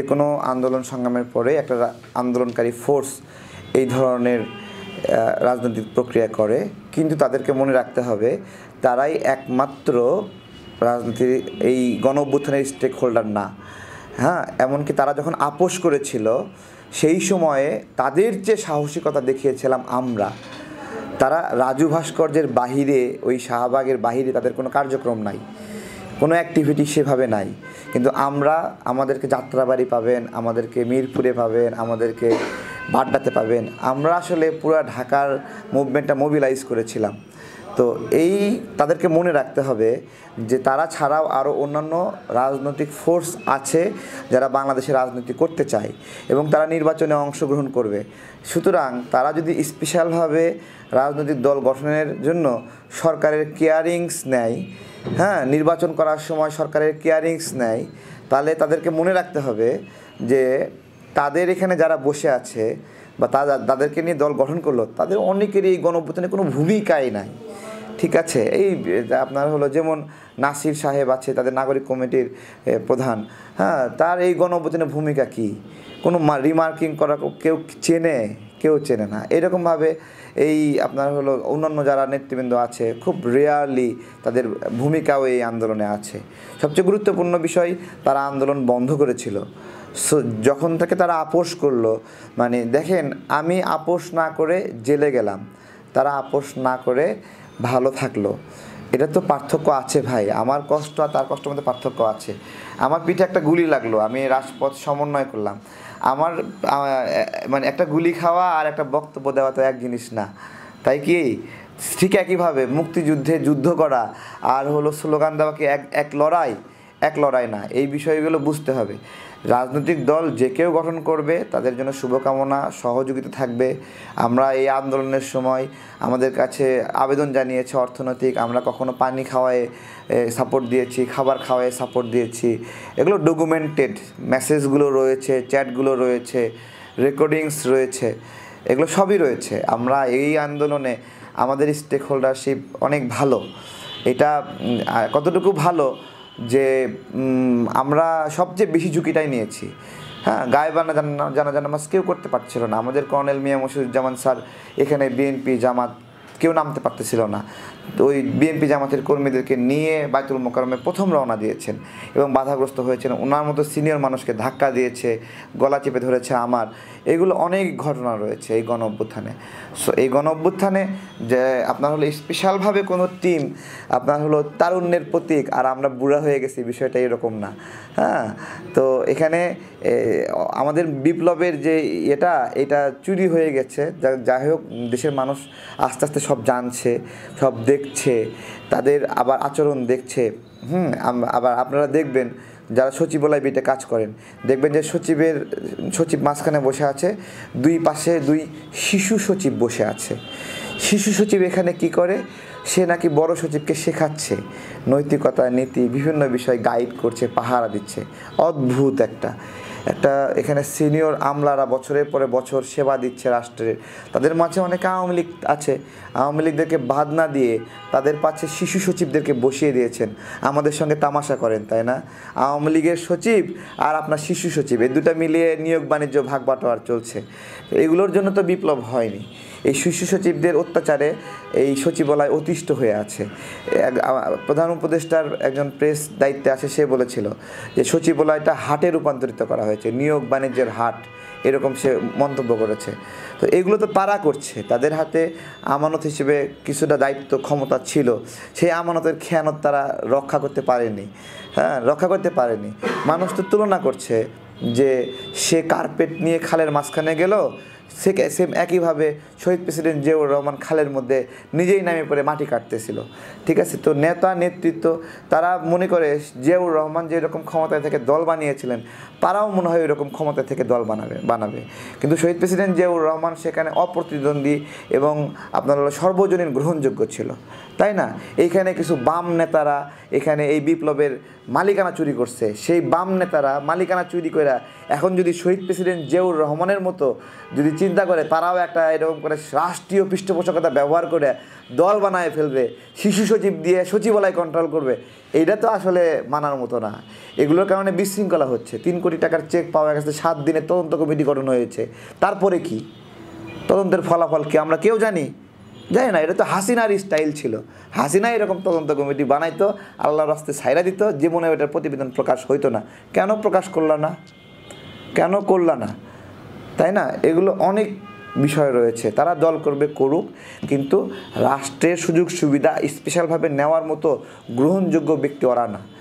যে কোনো আন্দোলন সংগ্রামের পরে একটা আন্দোলনকারী ফোর্স এই ধরনের রাজনৈতিক প্রক্রিয়া করে, কিন্তু তাদেরকে মনে রাখতে হবে তারাই একমাত্র রাজনীতির এই গণ অভ্যুত্থানের স্টেক হোল্ডার না। হ্যাঁ, এমনকি তারা যখন আপোষ করেছিল সেই সময়ে তাদের যে সাহসিকতা দেখিয়েছিলাম আমরা, তারা রাজু ভাস্কর্যের বাহিরে, ওই শাহবাগের বাহিরে তাদের কোনো কার্যক্রম নাই, কোনো অ্যাক্টিভিটি সেভাবে নাই। কিন্তু আমরা, আমাদেরকে যাত্রাবাড়ি পাবেন, আমাদেরকে মিরপুরে পাবেন, আমাদেরকে বাড্ডাতে পাবেন। আমরা আসলে পুরো ঢাকার মুভমেন্টটা মোবিলাইজ করেছিলাম। তো তাদেরকে মনে রাখতে হবে যে তারা ছাড়াও আরও অন্যান্য রাজনৈতিক ফোর্স আছে যারা বাংলাদেশে রাজনীতি করতে চায় এবং তারা নির্বাচনে অংশগ্রহণ করবে। সুতরাং তারা যদি স্পেশালভাবে রাজনৈতিক দল গঠনের জন্য সরকারের কেয়ারিংস নেয়, হ্যাঁ, নির্বাচন করার সময় সরকারের কেয়ারিংস নেয়, তাহলে তাদেরকে মনে রাখতে হবে যে তাদের এখানে যারা বসে আছে বা তাদেরকে নিয়ে দল গঠন করলো, তাদের অনেকেরই এই গণঅভ্যুত্থানে কোনো ভূমিকাই নাই। ঠিক আছে, এই আপনার হলো যেমন নাসির সাহেব আছে, তাদের নাগরিক কমিটির প্রধান, হ্যাঁ, তার এই গণঅভ্যুত্থানে ভূমিকা কি? কোনো রিমার্কিং করা কেউ চেনে না। এরকমভাবে এই আপনার হলো অন্যান্য যারা নেতৃবৃন্দ আছে, খুব রেয়ারলি তাদের ভূমিকাও এই আন্দোলনে আছে। সবচেয়ে গুরুত্বপূর্ণ বিষয়, তারা আন্দোলন বন্ধ করেছিল। যখন থেকে তারা আপোষ করলো, মানে দেখেন, আমি আপোষ না করে জেলে গেলাম, তারা আপোষ না করে ভালো থাকলো। এটা তো পার্থক্য আছে ভাই। আমার কষ্ট আর তার কষ্টের মধ্যে পার্থক্য আছে। আমার পিঠে একটা গুলি লাগলো, আমি রাজপথ সমন্বয় করলাম। আমার মানে একটা গুলি খাওয়া আর একটা বক্তব্য দেওয়া তো এক জিনিস না, তাই কি? ঠিক একইভাবে মুক্তিযুদ্ধে যুদ্ধ করা আর হলো স্লোগান দেওয়া কি এক লড়াই না। এই বিষয়গুলো বুঝতে হবে। রাজনৈতিক দল যে কেউ গঠন করবে, তাদের জন্য শুভকামনা, সহযোগিতা থাকবে। আমরা এই আন্দোলনের সময় আমাদের কাছে আবেদন জানিয়েছে অর্থনৈতিক, আমরা কখনো পানি খাওয়ায় সাপোর্ট দিয়েছি, খাবার খাওয়ায় সাপোর্ট দিয়েছি। এগুলো ডকুমেন্টেড, মেসেজগুলো রয়েছে, চ্যাটগুলো রয়েছে, রেকর্ডিংস রয়েছে, এগুলো সবই রয়েছে। আমরা এই আন্দোলনে আমাদের স্টেক হোল্ডারশিপ অনেক ভালো। এটা কতটুকু ভালো যে আমরা সবচেয়ে বেশি ঝুঁকিটাই নিয়েছি। হ্যাঁ, গায়েবানা জানাজা নামাজ কেউ করতে পারছিল না। আমাদের কর্নেল মিয়া মশিউজ্জামান স্যার এখানে বিএনপি জামাত কেউ নামতে পারতেছিল না। তো ওই বিএনপি জামাতের কর্মীদেরকে নিয়ে বাইতুল মোকাররমে প্রথম রওনা দিয়েছেন এবং বাধাগ্রস্ত হয়েছেন। ওনার মতো সিনিয়র মানুষকে ধাক্কা দিয়েছে, গলা চেপে ধরেছে আমার। এগুলো অনেক ঘটনা রয়েছে এই গণ অভ্যুত্থানে। সো এই গণ অভ্যুত্থানে যে আপনার হলো স্পেশালভাবে কোনো টিম আপনার হলো তারুণ্যের প্রতীক আর আমরা বুড়া হয়ে গেছি, বিষয়টা এরকম না। হ্যাঁ, তো এখানে আমাদের বিপ্লবের যে এটা চুরি হয়ে গেছে। যাই হোক, দেশের মানুষ আস্তে আস্তে সব জানছে, সব দেখছে, তাদের আবার আচরণ দেখছে। আবার আপনারা দেখবেন যারা সচিবালয় বিটে কাজ করেন, দেখবেন যে সচিব মাঝখানে বসে আছে, দুই পাশে দুই শিশু সচিব বসে আছে। শিশু সচিব এখানে কি করে? সে নাকি বড় সচিবকে শেখাচ্ছে নৈতিকতা, নীতি, বিভিন্ন বিষয় গাইড করছে, পাহারা দিচ্ছে। অদ্ভুত একটা এখানে সিনিয়র আমলারা বছরের পরে বছর সেবা দিচ্ছে রাষ্ট্রের। তাদের মাঝে অনেকে আওয়ামী লীগ আছে, আওয়ামী লীগদেরকে বাদ না দিয়ে তাদের পাশে শিশু সচিবদেরকে বসিয়ে দিয়েছেন। আমাদের সঙ্গে তামাশা করেন, তাই না? আওয়ামী লীগের সচিব আর আপনার শিশু সচিব, এই দুটা মিলিয়ে নিয়োগ বাণিজ্য ভাগ বাটোয়ার চলছে। এগুলোর জন্য তো বিপ্লব হয়নি। এই শিশু সচিবদের অত্যাচারে এই সচিবালয় অতিষ্ঠ হয়ে আছে। প্রধান উপদেষ্টার একজন প্রেস দায়িত্বে আছে, সে বলেছিল যে সচিবালয়টা হাটে রূপান্তরিত করা হয়েছে, নিয়োগ বাণিজ্যের হাট, এরকম সে মন্তব্য করেছে। তো এগুলো তো তারা করছে, তাদের হাতে আমানত হিসেবে কিছুটা দায়িত্ব ক্ষমতা ছিল, সেই আমানতের খেয়ানত তারা রক্ষা করতে পারেনি। মানুষ তো তুলনা করছে যে সে কার্পেট নিয়ে খালের মাঝখানে গেল, সেম একইভাবে শহীদ প্রেসিডেন্ট জিয়াউর রহমান খালের মধ্যে নিজেই নামে পড়ে মাটি কাটতেছিল। ঠিক আছে, তো নেতৃত্ব তারা মনে করে জিয়াউর রহমান যে এরকম ক্ষমতায় থেকে দল বানিয়েছিলেন, তারাও মনে হয় এরকম ক্ষমতায় থেকে দল বানাবে। কিন্তু শহীদ প্রেসিডেন্ট জিয়াউর রহমান সেখানে অপ্রতিদ্বন্দ্বী এবং আপনার সর্বজনীন গ্রহণযোগ্য ছিল, তাই না? এইখানে কিছু বাম নেতারা এখানে এই বিপ্লবের মালিকানা চুরি করছে। সেই বাম নেতারা মালিকানা চুরি করে এখন যদি শহীদ প্রেসিডেন্ট জিয়াউর রহমানের মতো যদি চিন্তা করে তারাও একটা এরকম করে রাষ্ট্রীয় পৃষ্ঠপোষকতা ব্যবহার করে দল বানায় ফেলবে, শিশু সচিব দিয়ে সচিবালয় কন্ট্রোল করবে, এইটা তো আসলে মানার মতো না। এগুলোর কারণে বিশৃঙ্খলা হচ্ছে। 3 কোটি টাকার চেক পাওয়া গেছে, 7 দিনে তদন্ত কমিটি গঠন হয়েছে, তারপরে কি তদন্তের ফলাফল কি আমরা কেউ জানি না। এটা তো হাসিনার স্টাইল ছিল। হাসিনা এরকম তদন্ত কমিটি বানাইতো, আল্লাহর রাস্তায় ছাইরা দিত, জীবনে এটার প্রতিবেদন প্রকাশ হইতো না। কেন প্রকাশ করলা না, কেন করলা না, তাই না? এগুলো অনেক বিষয় রয়েছে। তারা দল করবে করুক, কিন্তু রাষ্ট্রের সুযোগ সুবিধা স্পেশালভাবে নেওয়ার মতো গ্রহণযোগ্য ব্যক্তি ওরা না।